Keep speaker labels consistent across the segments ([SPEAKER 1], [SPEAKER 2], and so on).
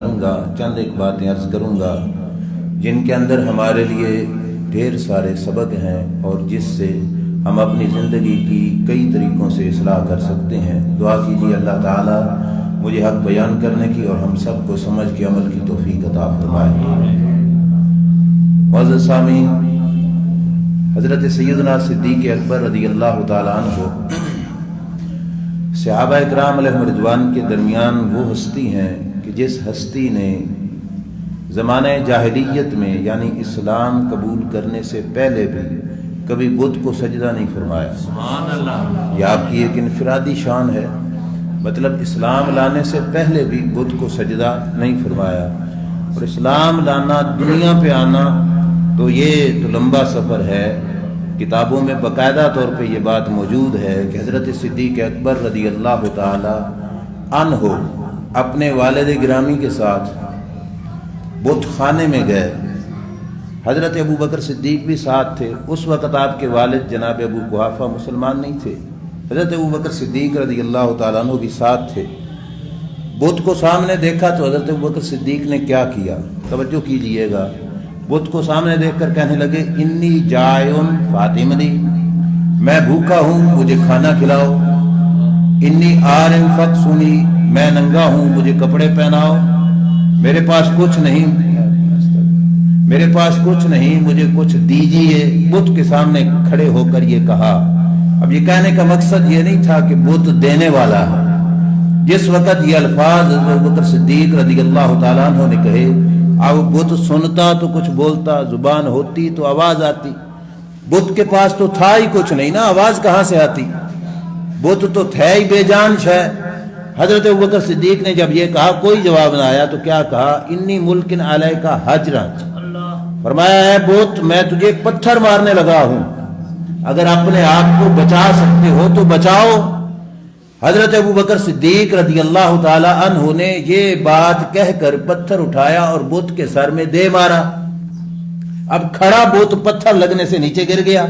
[SPEAKER 1] گا چند ایک باتیں عرض کروں گا جن کے اندر ہمارے لیے ڈھیر سارے سبق ہیں اور جس سے ہم اپنی زندگی کی کئی طریقوں سے اصلاح کر سکتے ہیں۔ دعا کیجیے اللہ تعالیٰ مجھے حق بیان کرنے کی اور ہم سب کو سمجھ کے عمل کی توفیق عطا فرمائے۔ معزز سامعین، حضرت سیدنا صدیق اکبر رضی اللہ تعالیٰ عنہ صحابہ اکرام علیہم رضوان کے درمیان وہ ہستی ہیں کہ جس ہستی نے زمانہ جاہلیت میں یعنی اسلام قبول کرنے سے پہلے بھی کبھی بت کو سجدہ نہیں فرمایا۔ سبحان اللہ۔ یہ آپ کی ایک انفرادی شان ہے، مطلب اسلام لانے سے پہلے بھی بت کو سجدہ نہیں فرمایا، اور اسلام لانا، دنیا پہ آنا تو یہ تو لمبا سفر ہے۔ کتابوں میں باقاعدہ طور پہ یہ بات موجود ہے کہ حضرت صدیق اکبر رضی اللہ تعالی عنہ اپنے والد گرامی کے ساتھ بت خانے میں گئے۔ حضرت ابو بکر صدیق بھی ساتھ تھے۔ اس وقت آپ کے والد جناب ابو قحافہ مسلمان نہیں تھے۔ حضرت ابو بکر صدیق رضی اللہ تعالیٰ عنہ بھی ساتھ تھے۔ بت کو سامنے دیکھا تو حضرت ابو بکر صدیق نے کیا کیا، توجہ کیجئے گا۔ بت کو سامنے دیکھ کر کہنے لگے انی جائعن فاطمنی، میں بھوکا ہوں مجھے کھانا کھلاؤ۔ انی عارٍ فاکسونی، میں ننگا ہوں مجھے کپڑے پہناؤ۔ میرے پاس کچھ نہیں مجھے کچھ دیجیے۔ بت کے سامنے کھڑے ہو کر یہ کہا۔ اب یہ کہنے کا مقصد یہ نہیں تھا کہ بت دینے والا ہے۔ جس وقت یہ الفاظ حضرت بکر صدیق رضی اللہ تعالیٰ عنہ نے کہے، اب بت سنتا تو کچھ بولتا، زبان ہوتی تو آواز آتی۔ بت کے پاس تو تھا ہی کچھ نہیں نا، آواز کہاں سے آتی؟ بت تو تھے ہی بے جان شے۔ حضرت ابوبکر صدیق نے جب یہ کہا کوئی جواب نہ آیا تو کیا کہا، انی ملکن علیک حجرا، فرمایا ہے بت میں تجھے پتھر مارنے لگا ہوں، اگر اپنے آپ کو بچا سکتے ہو تو بچاؤ۔ حضرت ابوبکر صدیق رضی اللہ تعالی عنہ نے یہ بات کہہ کر پتھر اٹھایا اور بت کے سر میں دے مارا۔ اب کھڑا بت پتھر لگنے سے نیچے گر گیا۔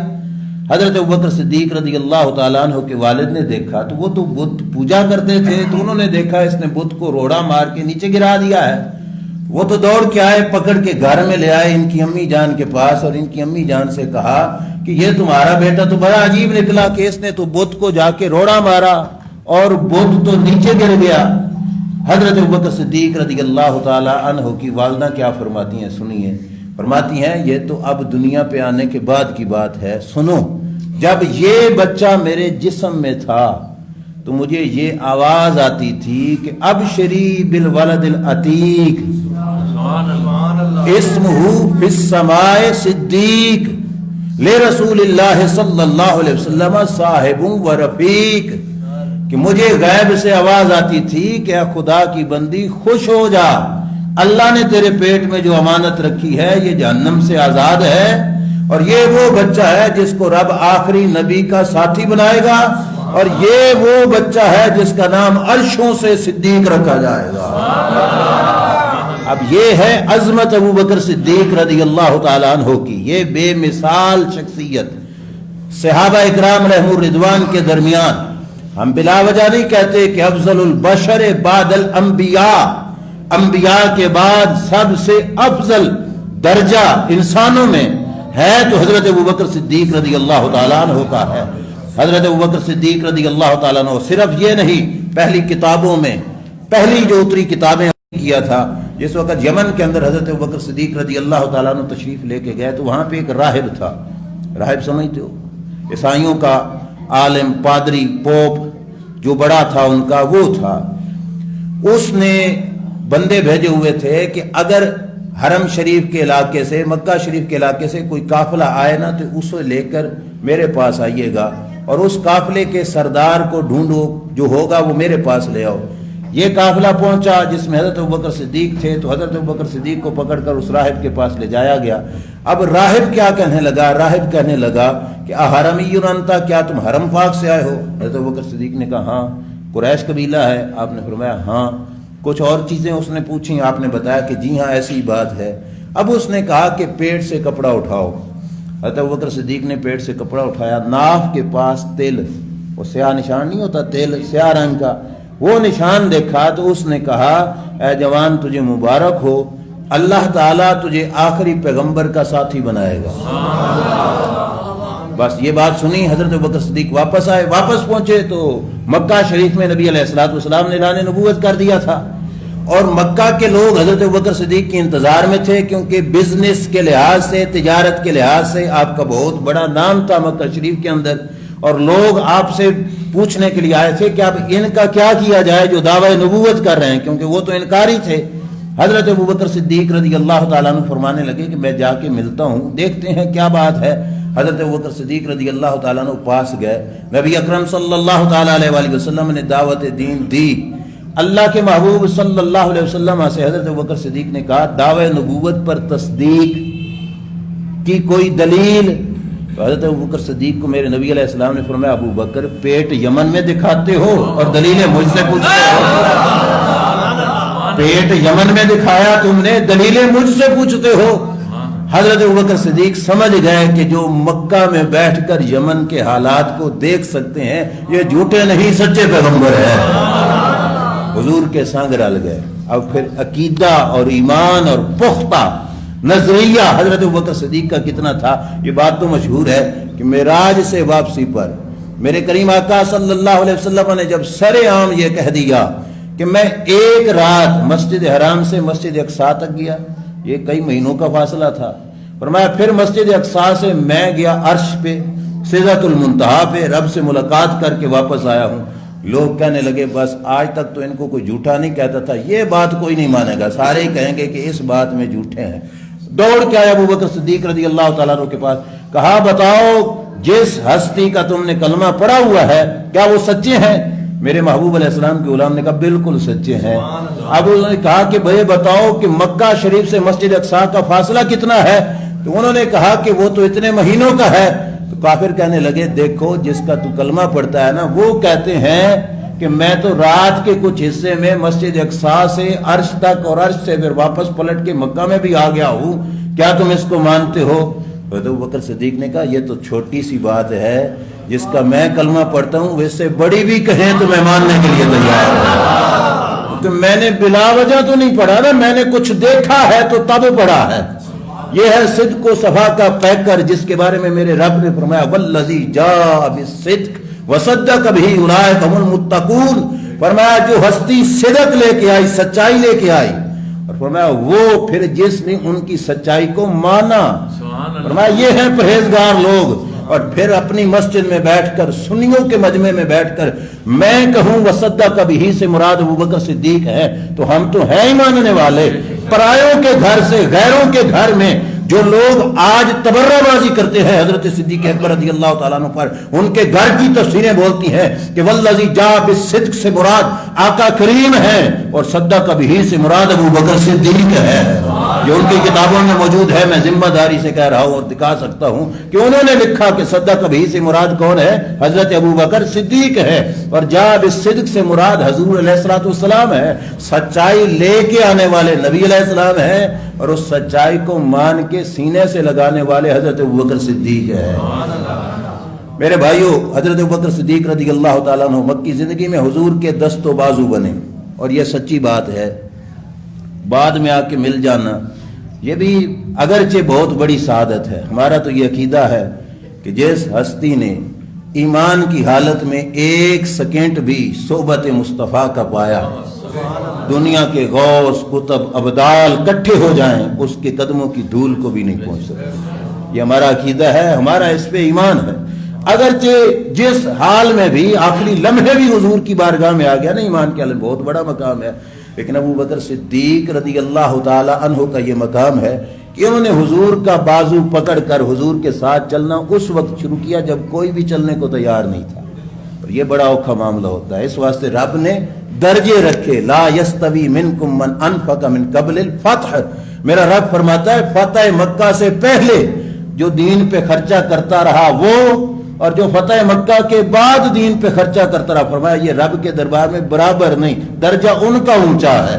[SPEAKER 1] حضرت ابوبکر صدیق رضی اللہ تعالیٰ عنہ کے والد نے دیکھا تو وہ تو بت پوجا کرتے تھے، تو انہوں نے دیکھا اس نے بت کو روڑا مار کے نیچے گرا دیا ہے۔ وہ تو دوڑ کے آئے، پکڑ کے گھر میں لے آئے ان کی امی جان کے پاس، اور ان کی امی جان سے کہا کہ یہ تمہارا بیٹا تو بڑا عجیب نکلا کہ اس نے تو بت کو جا کے روڑا مارا اور بت تو نیچے گر گیا۔ حضرت ابوبکر صدیق رضی اللہ تعالی عنہ کی والدہ کیا فرماتی ہیں، سنیے۔ فرماتی ہیں یہ تو اب دنیا پہ آنے کے بعد کی بات ہے، سنو، جب یہ بچہ میرے جسم میں تھا تو مجھے یہ آواز آتی تھی کہ ابشری بالولد العتیق اسمہ فی السماء صدیق لرسول اللہ صلی اللہ علیہ وسلم صاحب و رفیق، کہ مجھے غیب سے آواز آتی تھی کہ اے خدا کی بندی خوش ہو جا، اللہ نے تیرے پیٹ میں جو امانت رکھی ہے یہ جہنم سے آزاد ہے، اور یہ وہ بچہ ہے جس کو رب آخری نبی کا ساتھی بنائے گا، اور یہ وہ بچہ ہے جس کا نام عرشوں سے صدیق رکھا جائے گا۔ اب یہ ہے عظمت ابوبکر صدیق رضی اللہ تعالیٰ عنہ کی، یہ بے مثال شخصیت صحابہ اکرام علیہم الرضوان کے درمیان۔ ہم بلا وجہ نہیں کہتے کہ افضل البشر بعد الانبیاء، انبیاء کے بعد سب سے افضل درجہ انسانوں میں ہے تو حضرت ابوبکر صدیق رضی اللہ تعالیٰ عنہ کا ہے۔ حضرت ابوبکر صدیق رضی اللہ تعالیٰ عنہ صرف یہ نہیں، پہلی کتابوں میں پہلی جو اتری کتابیں کیا تھا، جس وقت یمن کے اندر حضرت ابوبکر صدیق رضی اللہ تعالیٰ عنہ تشریف لے کے گئے تو وہاں پہ ایک راہب تھا۔ راہب سمجھتے ہو، عیسائیوں کا عالم، پادری، پوپ جو بڑا تھا ان کا وہ تھا۔ اس نے بندے بھیجے ہوئے تھے کہ اگر حرم شریف کے علاقے سے، مکہ شریف کے علاقے سے کوئی قافلہ آئے نا تو اسے لے کر میرے پاس آئیے گا، اور اس قافلے کے سردار کو ڈھونڈو، جو ہوگا وہ میرے پاس لے آؤ۔ یہ قافلہ پہنچا جس میں حضرت ابوبکر صدیق تھے، تو حضرت ابوبکر صدیق کو پکڑ کر اس راہب کے پاس لے جایا گیا۔ اب راہب کیا کہنے لگا، راہب کہنے لگا کہ احرمی انتا، کیا تم حرم پاک سے آئے ہو؟ حضرت ابوبکر صدیق نے کہا ہاں۔ قریش قبیلہ ہے؟ آپ نے فرمایا ہاں۔ کچھ اور چیزیں اس نے پوچھی، آپ نے بتایا کہ جی ہاں ایسی بات ہے۔ اب اس نے کہا کہ پیٹ سے کپڑا اٹھاؤ۔ حضرت ابوبکر صدیق نے پیٹ سے کپڑا اٹھایا، ناف کے پاس تل، وہ سیاہ نشان نہیں ہوتا تیل، سیاہ رنگ کا، وہ نشان دیکھا تو اس نے کہا اے جوان تجھے مبارک ہو، اللہ تعالیٰ تجھے آخری پیغمبر کا ساتھی بنائے گا۔ بس یہ بات سنی، حضرت ابوبکر صدیق واپس آئے، واپس پہنچے تو مکہ شریف میں نبی علیہ السلام نے اعلان نبوت کر دیا تھا، اور مکہ کے لوگ حضرت ابوبکر صدیق کے انتظار میں تھے، کیونکہ بزنس کے لحاظ سے، تجارت کے لحاظ سے آپ کا بہت بڑا نام تھا مکہ شریف کے اندر، اور لوگ آپ سے پوچھنے کے لیے آئے تھے کہ اب ان کا کیا کیا جائے جو دعوی نبوت کر رہے ہیں، کیونکہ وہ تو انکاری تھے۔ حضرت ابوبکر صدیق رضی اللہ تعالیٰ عنہ فرمانے لگے کہ میں جا کے ملتا ہوں، دیکھتے ہیں کیا بات ہے۔ حضرت ابوبکر صدیق رضی اللہ تعالیٰ عنہ پاس گئے، نبی اکرم صلی اللہ تعالیٰ علیہ وآلہ وسلم نے دعوت دین دی۔ اللہ کے محبوب صلی اللہ علیہ وسلم سے حضرت ابوبکر صدیق نے کہا دعوی نبوت پر تصدیق کی کوئی دلیل؟ تو حضرت ابوبکر صدیق کو میرے نبی علیہ السلام نے فرمایا ابو بکر پیٹ یمن میں دکھاتے ہو اور دلیلیں مجھ سے پوچھتے ہو؟ پیٹ یمن میں دکھایا تم نے، دلیلیں مجھ سے پوچھتے ہو؟ حضرت ابوبکر صدیق سمجھ گئے کہ جو مکہ میں بیٹھ کر یمن کے حالات کو دیکھ سکتے ہیں یہ جھوٹے نہیں سچے پیغمبر ہیں۔ حضور کے سانگ رل گئے۔ اب پھر عقیدہ اور ایمان اور پختہ نظریہ حضرت ابوبکر صدیق کا کتنا تھا، یہ بات تو مشہور ہے کہ معراج سے واپسی پر میرے کریم آقا صلی اللہ علیہ وسلم نے جب سر عام یہ کہہ دیا کہ میں ایک رات مسجد حرام سے مسجد اقصیٰ تک گیا، یہ کئی مہینوں کا فاصلہ تھا، فرمایا پھر مسجد اقصیٰ سے میں گیا عرش پہ، سدرۃ المنتہا پہ، رب سے ملاقات کر کے واپس آیا ہوں۔ لوگ کہنے لگے بس آج تک تو ان کو کوئی جھوٹا نہیں کہتا تھا، یہ بات کوئی نہیں مانے گا، سارے ہی کہیں گے کہ اس بات میں جھوٹے ہیں۔ دوڑ کے آیا ابوبکر صدیق رضی اللہ تعالیٰ عنہ کے پاس، کہا بتاؤ جس ہستی کا تم نے کلمہ پڑھا ہوا ہے کیا وہ سچے ہیں؟ میرے محبوب علیہ السلام کے غلام نے کہا بالکل سچے ہیں۔ اب انہوں نے کہا کہ بھائی بتاؤ کہ مکہ شریف سے مسجد اقصیٰ کا فاصلہ کتنا ہے؟ تو انہوں نے کہا کہ وہ تو اتنے مہینوں کا ہے۔ تو کافر کہنے لگے دیکھو جس کا تو کلمہ پڑھتا ہے نا وہ کہتے ہیں کہ میں تو رات کے کچھ حصے میں مسجد اقصیٰ سے عرش تک اور عرش سے پھر واپس پلٹ کے مکہ میں بھی آ گیا ہوں، کیا تم اس کو مانتے ہو؟ حضرت ابوبکر صدیق نے کہا یہ تو چھوٹی سی بات ہے، جس کا میں کلمہ پڑھتا ہوں اس سے بڑی بھی کہیں تو میں ماننے کے لیے تیار ہوں، تو میں نے بلا وجہ تو نہیں پڑھا نا، میں نے کچھ دیکھا ہے تو تب پڑھا ہے۔ یہ ہے صدق و صفا کا پیکر جس کے بارے میں میرے رب نے فرمایا والذی جاء بالصدق وصدق بہ اولئک هم المتقون، فرمایا جو ہستی صدق لے کے آئی، سچائی لے کے آئی، اور فرمایا وہ پھر جس نے ان کی سچائی کو مانا، فرمایا یہ ہیں پرہیزگار لوگ۔ اور پھر اپنی مسجد میں بیٹھ کر سنیوں کے مجمع میں بیٹھ کر میں کہوں وصدق بہ سے مراد ابوبکر صدیق ہے تو ہم تو ہیں ہی ماننے والے۔ پرایوں کے گھر سے، غیروں کے گھر میں جو لوگ آج تبرہ بازی کرتے ہیں حضرت صدیق اکبر رضی اللہ تعالیٰ عنہ پر، ان کے گھر کی تفسیریں بولتی ہیں کہ والذی جاء بالصدق سے مراد آقا کریم ہے اور صدق بہ سے مراد ابوبکر صدیق ہے، جو ان کی کتابوں میں موجود ہے۔ میں ذمہ داری سے کہہ رہا ہوں اور دکھا سکتا ہوں کہ انہوں نے لکھا کہ صدق بہ سے مراد کون ہے؟ حضرت ابوبکر صدیق ہے، اور جاء بالصدق سے مراد حضور علیہ الصلوۃ والسلام ہے، سچائی لے کے آنے والے نبی علیہ السلام ہیں، اور اس سچائی کو مان کے سینے سے لگانے والے حضرت ابوبکر صدیق ہے۔ میرے بھائیو، حضرت ابوبکر صدیق رضی اللہ تعالیٰ عنہ مکی زندگی میں حضور کے دست و بازو بنے، اور یہ سچی بات ہے۔ بعد میں آ کے مل جانا یہ بھی اگرچہ بہت بڑی سعادت ہے۔ ہمارا تو یہ عقیدہ ہے کہ جس ہستی نے ایمان کی حالت میں ایک سیکنڈ بھی صحبت مصطفیٰ کا پایا، دنیا کے غوث قطب ابدال کٹھے ہو جائیں اس کے قدموں کی دھول کو بھی نہیں پہنچ سکتے۔ یہ ہمارا عقیدہ ہے، ہمارا اس پہ ایمان ہے۔ اگرچہ جس حال میں بھی آخری لمحے بھی حضور کی بارگاہ میں آ گیا نا، ایمان کے عالم بہت بڑا مقام ہے، لیکن ابوبکر صدیق رضی اللہ تعالی عنہ کا یہ مقام ہے کہ انہوں نے حضور کا بازو پکڑ کر حضور کے ساتھ چلنا اس وقت شروع کیا جب کوئی بھی چلنے کو تیار نہیں تھا، اور یہ بڑا اوکھا معاملہ ہوتا ہے۔ اس واسطے رب نے درجے رکھے، لا یستوی منکم من انفق من قبل الفتح، میرا رب فرماتا ہے فتح مکہ سے پہلے جو دین پہ خرچہ کرتا رہا وہ، اور جو فتح مکہ کے بعد دین پہ خرچہ کرتا رہا، فرمایا یہ رب کے دربار میں برابر نہیں، درجہ ان کا اونچا ہے۔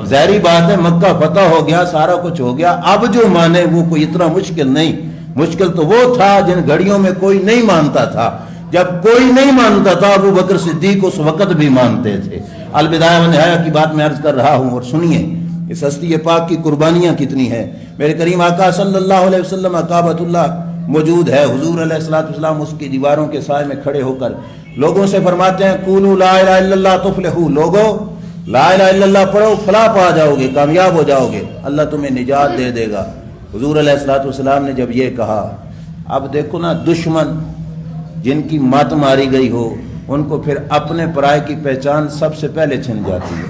[SPEAKER 1] ظاہری بات ہے مکہ فتح ہو گیا، سارا کچھ ہو گیا، اب جو مانے وہ کوئی اتنا مشکل نہیں، مشکل تو وہ تھا جن گھڑیوں میں کوئی نہیں مانتا تھا۔ جب کوئی نہیں مانتا تھا ابوبکر صدیق اس وقت بھی مانتے تھے، البدایہ و نہایہ کی بات میں عرض کر رہا ہوں، اور سنیے اس ہستی پاک کی قربانیاں کتنی ہیں۔ میرے کریم آقا صلی اللہ علیہ وسلم کعبۃ اللہ موجود ہے، حضور علیہ السلام اس کی دیواروں کے سائے میں کھڑے ہو کر لوگوں سے فرماتے ہیں قولوا لا الہ الا اللہ تفلحوا، لوگو لا الہ الا اللہ پڑھو فلاح پا جاؤ گے، کامیاب ہو جاؤ گے، اللہ تمہیں نجات دے دے گا۔ حضور علیہ السلام نے جب یہ کہا، اب دیکھو نا، دشمن جن کی مات ماری گئی ہو ان کو پھر اپنے پرائے کی پہچان سب سے پہلے چھن جاتی ہے،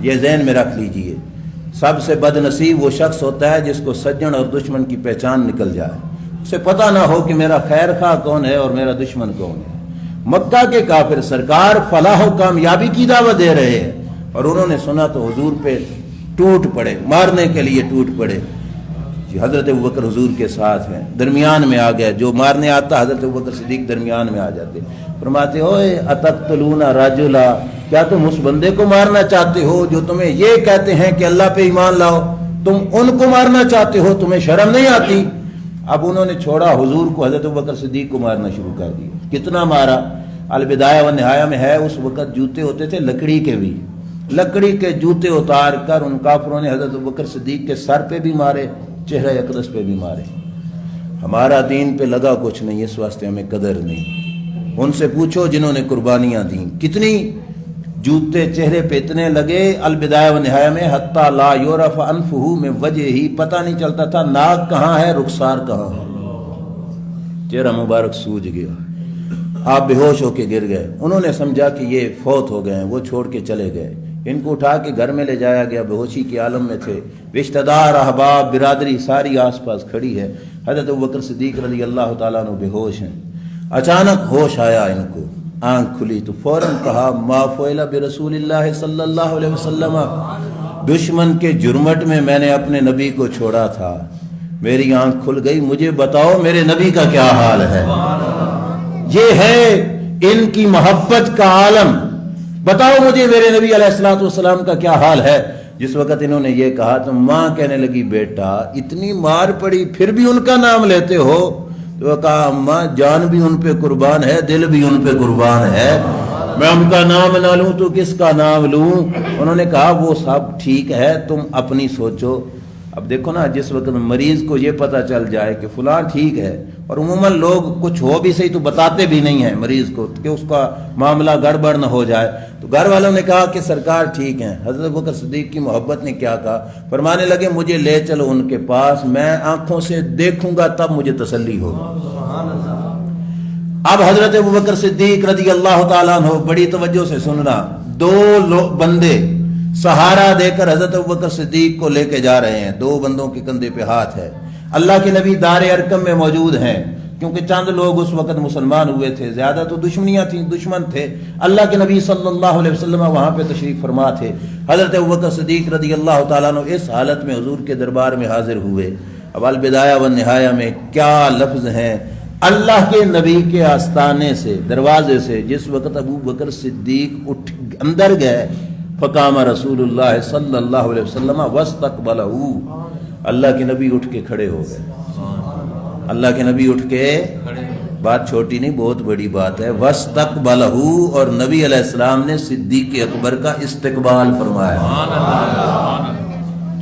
[SPEAKER 1] یہ ذہن میں رکھ لیجئے۔ سب سے بد نصیب وہ شخص ہوتا ہے جس کو سجن اور دشمن کی پہچان نکل جائے، اسے پتہ نہ ہو کہ میرا خیر خواہ کون ہے اور میرا دشمن کون ہے۔ مکہ کے کافر سرکار فلاح و کامیابی کی دعوت دے رہے ہیں، اور انہوں نے سنا تو حضور پہ ٹوٹ پڑے، مارنے کے لیے ٹوٹ پڑے۔ حضرت ابوبکر حضور کے ساتھ ہیں، درمیان میں آ گئے، جو مارنے آتا حضرت ابوبکر صدیق درمیان میں آ جاتے، فرماتے اوئے اتقتلون رجلا، کیا تم اس بندے کو مارنا چاہتے ہو جو تمہیں یہ کہتے ہیں کہ اللہ پہ ایمان لاؤ، تم ان کو مارنا چاہتے ہو، تمہیں شرم نہیں آتی؟ اب انہوں نے چھوڑا حضور کو، حضرت ابوبکر صدیق کو مارنا شروع کر دیا۔ کتنا مارا؟ البدایہ و نہایہ میں ہے، اس وقت جوتے ہوتے تھے لکڑی کے، بھی لکڑی کے جوتے اتار کر ان کافروں نے حضرت ابوبکر صدیق کے سر پہ بھی مارے، چہرہ اقدس پہ بھی مارے۔ ہمارا دین پہ لگا کچھ نہیں، اس واسطے ہمیں قدر نہیں۔ ان سے پوچھو جنہوں نے قربانیاں دیں، کتنی جوتے چہرے پہ اتنے لگے، البدایہ و نہایہ میں، حتی لا یعرف انفہ من وجہہ، پتہ نہیں چلتا تھا ناک کہاں ہے رخسار کہاں ہے، چہرہ مبارک سوج گیا، آپ بے ہوش ہو کے گر گئے۔ انہوں نے سمجھا کہ یہ فوت ہو گئے ہیں، وہ چھوڑ کے چلے گئے۔ ان کو اٹھا کے گھر میں لے جایا گیا، بے ہوشی کے عالم میں تھے، رشتہ دار احباب برادری ساری آس پاس کھڑی ہے، حضرت ابوبکر صدیق رضی اللہ تعالیٰ عنہ بے ہوش ہیں۔ اچانک ہوش آیا ان کو، آنکھ کھلی تو فوراً کہا ما فعل برسول اللہ صلی اللہ علیہ وسلم، دشمن کے جرمٹ میں میں نے اپنے نبی کو چھوڑا تھا، میری آنکھ کھل گئی، مجھے بتاؤ میرے نبی کا کیا حال ہے۔ یہ ہے ان کی محبت کا عالم، بتاؤ مجھے میرے نبی علیہ السلام کا کیا حال ہے۔ جس وقت انہوں نے یہ کہا تو ماں کہنے لگی بیٹا اتنی مار پڑی پھر بھی ان کا نام لیتے ہو؟ تو کہا اماں جان بھی ان پہ قربان ہے، دل بھی ان پہ قربان ہے، میں ان کا نام نہ لوں تو کس کا نام لوں؟ انہوں نے کہا وہ سب ٹھیک ہے، تم اپنی سوچو۔ اب دیکھو نا، جس وقت مریض کو یہ پتہ چل جائے کہ فلاں ٹھیک ہے، اور عموماً لوگ کچھ ہو بھی صحیح تو بتاتے بھی نہیں ہیں مریض کو کہ اس کا معاملہ گڑبڑ نہ ہو جائے، تو گھر والوں نے کہا کہ سرکار ٹھیک ہیں۔ حضرت ابوبکر صدیق کی محبت نے کیا کہا، فرمانے لگے مجھے لے چلو ان کے پاس، میں آنکھوں سے دیکھوں گا تب مجھے تسلی ہوگی۔ اب حضرت ابوبکر صدیق رضی اللہ تعالیٰ عنہ بڑی توجہ سے سننا، دو بندے سہارا دے کر حضرت ابوبکر صدیق کو لے کے جا رہے ہیں، دو بندوں کے کندھے پہ ہاتھ ہے۔ اللہ کے نبی دار ارقم میں موجود ہیں، کیونکہ چند لوگ اس وقت مسلمان ہوئے تھے، زیادہ تو دشمنیاں تھیں، دشمن تھے۔ اللہ کے نبی صلی اللہ علیہ وسلم وہاں پہ تشریف فرما تھے۔ حضرت ابوبکر صدیق رضی اللہ تعالیٰ عنہ اس حالت میں حضور کے دربار میں حاضر ہوئے۔ اب البدایہ والنہایہ میں کیا لفظ ہیں اللہ کے نبی کے آستانے سے، دروازے سے جس وقت ابوبکر صدیق اٹھ اندر گئے، فقام رسول اللہ صلی اللہ علیہ وسلم واستقبلہ، اللہ کے نبی اٹھ کے کھڑے ہو گئے۔ اللہ کے نبی اٹھ کے، بات چھوٹی نہیں بہت بڑی بات ہے، واستقبلہ، اور نبی علیہ السلام نے صدیق اکبر کا استقبال فرمایا۔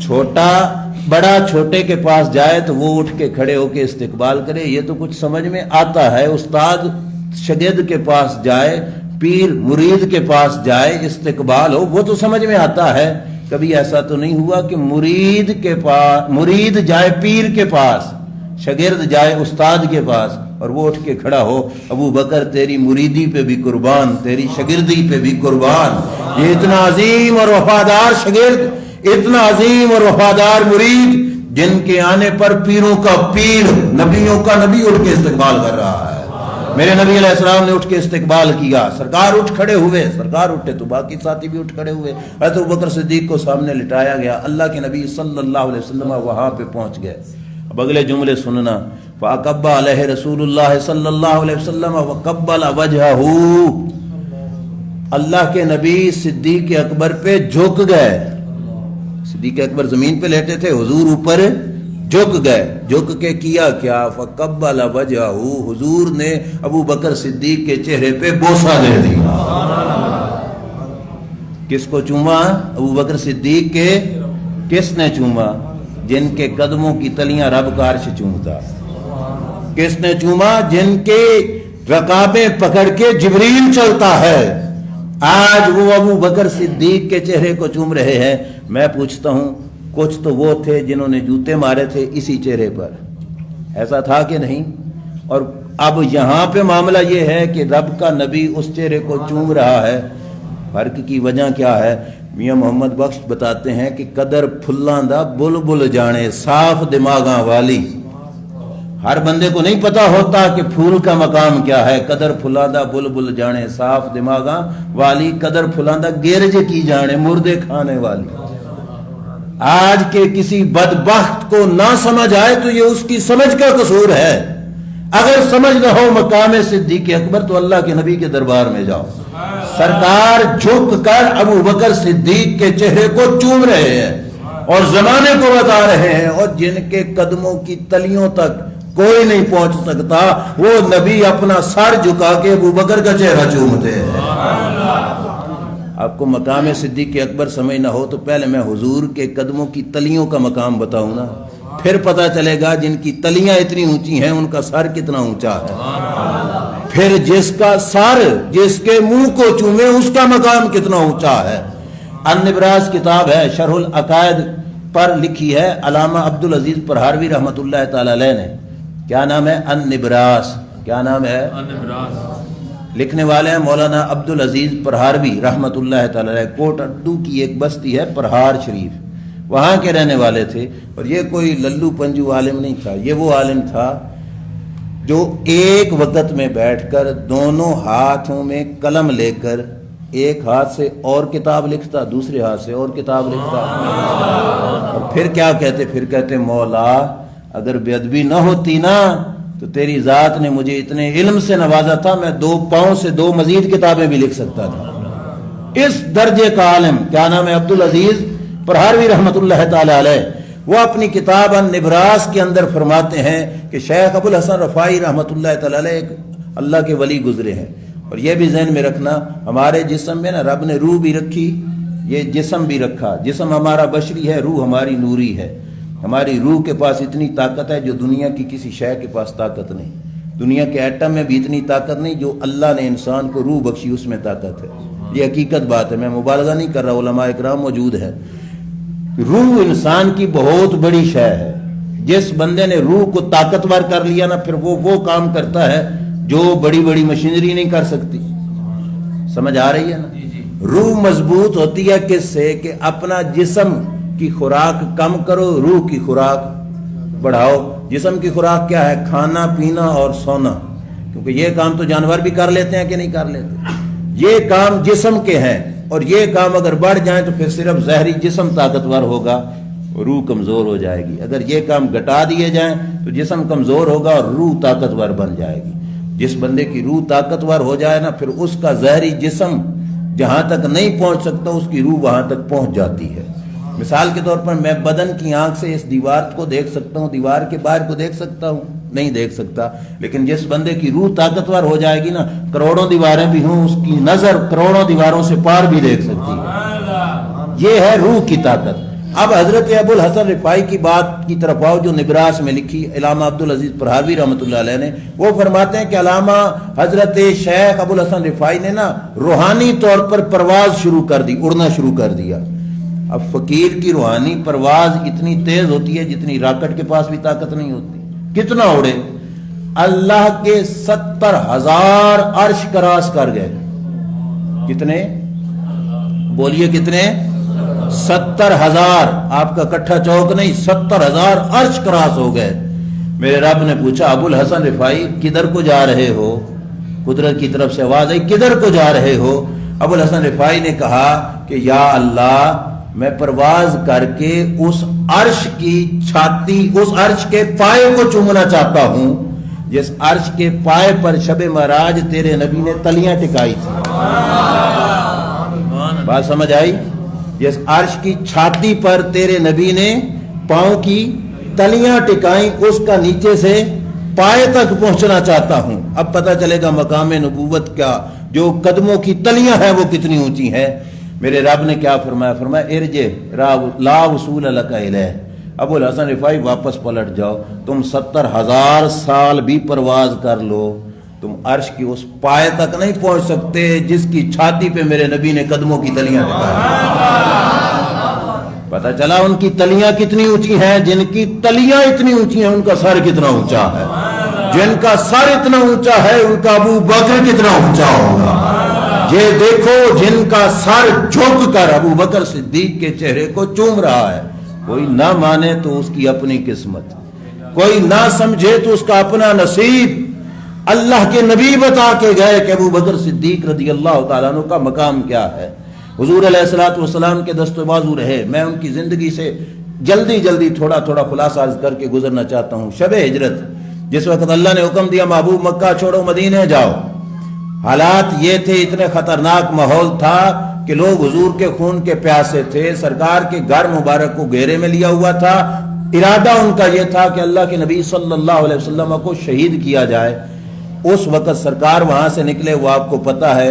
[SPEAKER 1] چھوٹا بڑا چھوٹے کے پاس جائے تو وہ اٹھ کے کھڑے ہو کے استقبال کرے، یہ تو کچھ سمجھ میں آتا ہے۔ استاد شاگرد کے پاس جائے، پیر مرید کے پاس جائے، استقبال ہو، وہ تو سمجھ میں آتا ہے۔ کبھی ایسا تو نہیں ہوا کہ مرید جائے پیر کے پاس، شاگرد جائے استاد کے پاس اور وہ اٹھ کے کھڑا ہو، ابو بکر تیری مریدی پہ بھی قربان، تیری شاگردی پہ بھی قربان۔ یہ اتنا عظیم اور وفادار شاگرد، اتنا عظیم اور وفادار مرید، جن کے آنے پر پیروں کا پیر، نبیوں کا نبی اٹھ کے استقبال کر رہا ہے۔ میرے نبی علیہ السلام نے اٹھ کے استقبال کیا، سرکار اٹھ کھڑے ہوئے، سرکار اٹھے تو باقی ساتھی بھی اٹھ کھڑے ہوئے۔ حضرت ابوبکر صدیق کو سامنے لٹایا گیا، اللہ کے نبی صلی اللہ علیہ وسلم وہاں پہ پہنچ گئے۔ اب اگلے جملے سننا، فَأَقَبَّ عَلَيْهِ رسول اللہ صلی اللہ علیہ وسلم وَقَبَّلَ وَجْهَهُ، اللہ کے نبی صدیق اکبر پہ جھک گئے۔ صدیق اکبر زمین پہ لیٹے تھے، حضور اوپر جھک گئے۔ جھک کے کیا کیا، فقبل وجہہ، حضور نے ابو بکر صدیق کے چہرے پہ بوسہ دے دیا۔ کس کو چوما؟ ابو بکر صدیق کے. کس نے چوما؟ جن کے قدموں کی تلیاں رب کا عرش چومتا. کس نے چوما؟ جن کے رکابیں پکڑ کے جبریل چلتا ہے. آج وہ ابو بکر صدیق کے چہرے کو چوم رہے ہیں. میں پوچھتا ہوں کچھ تو وہ تھے جنہوں نے جوتے مارے تھے اسی چہرے پر، ایسا تھا کہ نہیں؟ اور اب یہاں پہ معاملہ یہ ہے کہ رب کا نبی اس چہرے کو چوم رہا ہے. فرق کی وجہ کیا ہے؟ میاں محمد بخش بتاتے ہیں کہ قدر پھلاں دا بلبل جانے صاف دماغاں والی. ہر بندے کو نہیں پتا ہوتا کہ پھول کا مقام کیا ہے. قدر پھلاں دا بلبل جانے صاف دماغاں والی، قدر پھلاں دا گرج کی جانے مردے کھانے والی. آج کے کسی بدبخت کو نہ سمجھ آئے تو یہ اس کی سمجھ کا قصور ہے. اگر سمجھ نہ ہو مقام صدیق اکبر تو اللہ کے نبی کے دربار میں جاؤ. سرکار جھک کر ابو بکر صدیق کے چہرے کو چوم رہے ہیں اور زمانے کو بتا رہے ہیں، اور جن کے قدموں کی تلیوں تک کوئی نہیں پہنچ سکتا وہ نبی اپنا سر جھکا کے ابو بکر کا چہرہ چومتے ہیں. آپ کو مقام صدیق اکبر سمجھ نہ ہو تو پہلے میں حضور کے قدموں کی تلیوں کا مقام بتاؤں نا، پھر پتا چلے گا جن کی تلیاں اتنی اونچی ہیں ان کا سر کتنا اونچا ہے. پھر جس کا سر جس کے منہ کو چومے اس کا مقام کتنا اونچا ہے. النبراس کتاب ہے شرح العقائد پر لکھی ہے علامہ عبدالعزیز پرہاروی رحمۃ اللہ تعالی علیہ نے. کیا نام ہے؟ النبراس. کیا نام ہے؟ لکھنے والے ہیں مولانا عبدالعزیز پرہاروی رحمۃ اللہ تعالی علیہ. کوٹ اڈو کی ایک بستی ہے پرہار شریف، وہاں کے رہنے والے تھے. اور یہ کوئی للو پنجو عالم نہیں تھا، یہ وہ عالم تھا جو ایک وقت میں بیٹھ کر دونوں ہاتھوں میں قلم لے کر ایک ہاتھ سے اور کتاب لکھتا، دوسرے ہاتھ سے اور کتاب لکھتا. اور پھر کیا کہتے؟ پھر کہتے مولا اگر بے ادبی نہ ہوتی نا تو تیری ذات نے مجھے اتنے علم سے نوازا تھا میں 2 پاؤں سے 2 مزید کتابیں بھی لکھ سکتا تھا. اس درجے کا عالم کیا نام ہے؟ عبدالعزیز پرہاروی رحمۃ اللہ تعالی علیہ. وہ اپنی کتاب النبراس کے اندر فرماتے ہیں کہ شیخ ابو الحسن رفاعی رحمۃ اللہ تعالی علیہ ایک اللہ کے ولی گزرے ہیں. اور یہ بھی ذہن میں رکھنا ہمارے جسم میں نا رب نے روح بھی رکھی، یہ جسم بھی رکھا. جسم ہمارا بشری ہے، روح ہماری نوری ہے. ہماری روح کے پاس اتنی طاقت ہے جو دنیا کی کسی شے کے پاس طاقت نہیں. دنیا کے ایٹم میں بھی اتنی طاقت نہیں جو اللہ نے انسان کو روح بخشی اس میں طاقت ہے. یہ حقیقت بات ہے، میں مبالغہ نہیں کر رہا، علماء اکرام موجود ہے. روح انسان کی بہت بڑی شے ہے. جس بندے نے روح کو طاقتور کر لیا نا پھر وہ کام کرتا ہے جو بڑی بڑی مشینری نہیں کر سکتی. سمجھ آ رہی ہے نا؟ روح مضبوط ہوتی ہے کس سے؟ کہ اپنا جسم کی خوراک کم کرو، روح کی خوراک بڑھاؤ. جسم کی خوراک کیا ہے؟ کھانا پینا اور سونا. کیونکہ یہ کام تو جانور بھی کر لیتے ہیں کہ نہیں کر لیتے. یہ کام جسم کے ہیں اور یہ کام اگر بڑھ جائیں تو پھر صرف ظاہری جسم طاقتور ہوگا، روح کمزور ہو جائے گی. اگر یہ کام گھٹا دیے جائیں تو جسم کمزور ہوگا اور روح طاقتور بن جائے گی. جس بندے کی روح طاقتور ہو جائے نا پھر اس کا ظاہری جسم جہاں تک نہیں پہنچ سکتا اس کی روح وہاں تک پہنچ جاتی ہے. مثال کے طور پر میں بدن کی آنکھ سے اس دیوار کو دیکھ سکتا ہوں، دیوار کے باہر کو دیکھ سکتا ہوں؟ نہیں دیکھ سکتا. لیکن جس بندے کی روح طاقتور ہو جائے گی نا کروڑوں دیواریں بھی ہوں اس کی نظر کروڑوں دیواروں سے پار بھی دیکھ سکتی ہے. یہ ہے روح کی طاقت. اب حضرت ابو الحسن رفاعی کی بات کی طرف آؤ جو نبراس میں لکھی علامہ عبدالعزیز پرہاروی رحمۃ اللہ علیہ نے. وہ فرماتے ہیں کہ علامہ حضرت شیخ ابو الحسن رفاعی نے نا روحانی طور پر پرواز شروع کر دی، اڑنا شروع کر دیا. اب فقیر کی روحانی پرواز اتنی تیز ہوتی ہے جتنی راکٹ کے پاس بھی طاقت نہیں ہوتی. کتنا اڑے؟ اللہ کے 70,000 عرش کراس کر گئے. کتنے؟ بولیے کتنے؟ 70,000. آپ کا کٹھا چوک نہیں، 70,000 عرش کراس ہو گئے. میرے رب نے پوچھا ابو الحسن رفاعی کدھر کو جا رہے ہو؟ قدرت کی طرف سے آواز آئی کدھر کو جا رہے ہو؟ ابو الحسن رفاعی نے کہا کہ یا اللہ میں پرواز کر کے اس عرش کی چھاتی، اس عرش کے پائے کو چومنا چاہتا ہوں جس عرش کے پائے پر شب معراج تیرے نبی نے تلیاں ٹکائی تھی. بات سمجھ آئی؟ جس عرش کی چھاتی پر تیرے نبی نے پاؤں کی تلیاں ٹکائیں اس کا نیچے سے پائے تک پہنچنا چاہتا ہوں. اب پتہ چلے گا مقام نبوت کا جو قدموں کی تلیاں ہیں وہ کتنی اونچی ہیں. میرے رب نے کیا فرمایا؟ فرمایا ارجع لا وصول لک الیہ، ابو الحسن رفاعی واپس پلٹ جاؤ، تم 70,000 سال بھی پرواز کر لو، تم عرش کی اس پائے تک نہیں پہنچ سکتے جس کی چھاتی پہ میرے نبی نے قدموں کی تلیاں دکھائی۔ پتہ چلا ان کی تلیاں کتنی اونچی ہیں، جن کی تلیاں اتنی اونچی ہیں ان کا سر کتنا اونچا ہے، جن کا سر اتنا اونچا ہے ان کا ابو بکر کتنا اونچا ہوگا۔ یہ دیکھو جن کا سر جھک کر ابو بکر صدیق کے چہرے کو چوم رہا ہے، کوئی نہ مانے تو اس کی اپنی قسمت، کوئی نہ سمجھے تو اس کا اپنا نصیب۔ اللہ کے نبی بتا کے گئے کہ ابو بکر صدیق رضی اللہ تعالیٰ عنہ کا مقام کیا ہے۔ حضور علیہ الصلوۃ والسلام کے دست و بازو رہے۔ میں ان کی زندگی سے جلدی تھوڑا خلاصہ عرض کر کے گزرنا چاہتا ہوں۔ شب ہجرت، جس وقت اللہ نے حکم دیا محبوب مکہ چھوڑو مدینے جاؤ، حالات یہ تھے، اتنے خطرناک ماحول تھا کہ لوگ حضور کے خون کے پیاسے تھے، سرکار کے گھر مبارک کو گھیرے میں لیا ہوا تھا، ارادہ ان کا یہ تھا کہ اللہ کے نبی صلی اللہ علیہ وسلم کو شہید کیا جائے۔ اس وقت سرکار وہاں سے نکلے، وہ آپ کو پتہ ہے